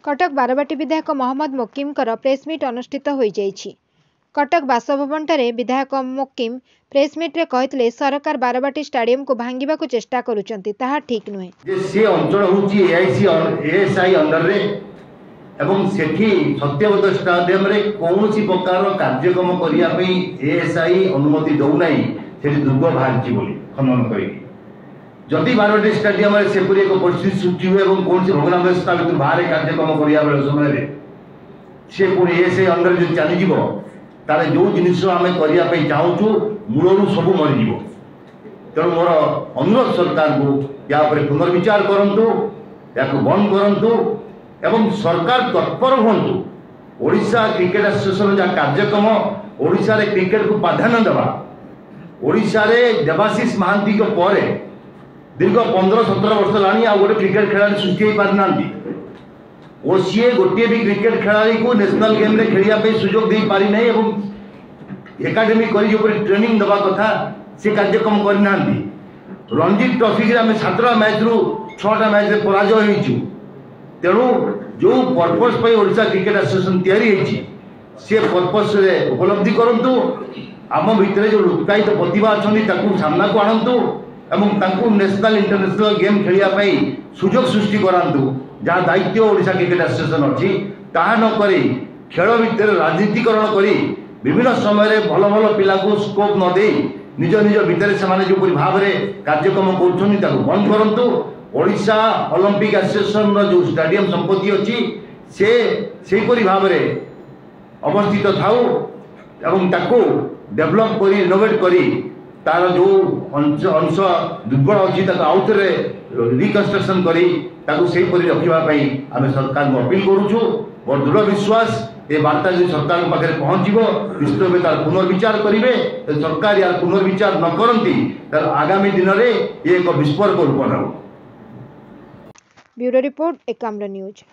कटक बारवाटी विधायक मोहम्मद मोकिम प्रेसमिट अनुष्ठित हो जाइछि। कटक बासभवन ठारे विधायक मोकिम प्रेसमिट रे कहितले सरकार बारवाटी स्टाडियम को भांगिबा को चेष्टा करूचंती, ताहा ठीक नुहे। जे से अंचल होची एएसआई अंडर रे एवं सेठी सत्यवत स्टाडियम रे कोनोसी प्रकार कार्यक्रम करिया पई एएसआई अनुमति दउ नै, सेठी दुर्ग भांची बोली खनन करी। जदि बारवाटी स्टाडियम रे सेपुरी एक परिस्थिति सृष्टि हुए और कौन भग्नावशेषता भर बाहर कार्यक्रम करिया बेले समय से पुणी एएसआई अंडर जो चली जीवो तारे जो जिनिस आमे करिया पई चाहूछु मूलरू सब मरि जीवो। तेणु मोर अनुरोध सरकार को या पर पुनर्विचार करंतु, या बंद करंतु एवं सरकार तत्पर हुंतु। ओडिशा क्रिकेट एसोसिएशन जा कार्यक्रम ओडिशा रे क्रिकेट को प्राधान्य देवा, ओडिशा रे देवाशीष महांती को परे दीर्घ 15-17 वर्ष लानी आ गोटे क्रिकेट खेलाड़ी सृष्टि हो पारना और सी गोटे भी क्रिकेट खेलाड़ी को नेशनल गेम रे खेलिया पे सुजोग दे पारि नै एवं एकाडेमी करी जो ट्रेनिंग दबा कथा से कार्यक्रम करना। रणजी ट्रॉफी रे हमें 7टा मैच रु 6टा मैच रे पराजय होइछु। तेणु जो पर्पस पे ओडिशा क्रिकेट एसोसिएशन तैयारी होइछि से पर्पस रे उपलब्धि करंतु। आम भितरे जो लुकायित प्रतिभा अछंती ताकू सामना को आणंतु एवं ताकू नेशनल इंटरनेशनल गेम खेलिया पई सुजोग सृष्टि करांतु। जहाँ दायित्व ओडिशा क्रिकेट एसोसिएशन अच्छी ताहा न करी खेल भितर राजनीतिकरण करी विभिन्न समय भल भल पिला को स्कोप न दे निज निज भितर से जो भाव में कार्यक्रम कर बंद करंतु। ओडिशा ओलंपिक एसोसिएशन जो स्टेडियम संपत्ति अच्छी से भाव में अवस्थित थाऊ एवं ताको डेवलप करी इनोवेट करी तार जो अंश दुर्बल अच्छी आउ थे रिकन्स्ट्रक्शन करी रखापी आम सरकार को अपील करुचु। और दृढ़ विश्वास ये वार्ता जो सरकार पाखे पहुँचो निश्चित भाव तार पुनर्विचार करेंगे। सरकार यार पुनर्विचार न करती तार आगामी दिन में ये एक विस्फोरक रूप नब। Bureau report Ekamra news.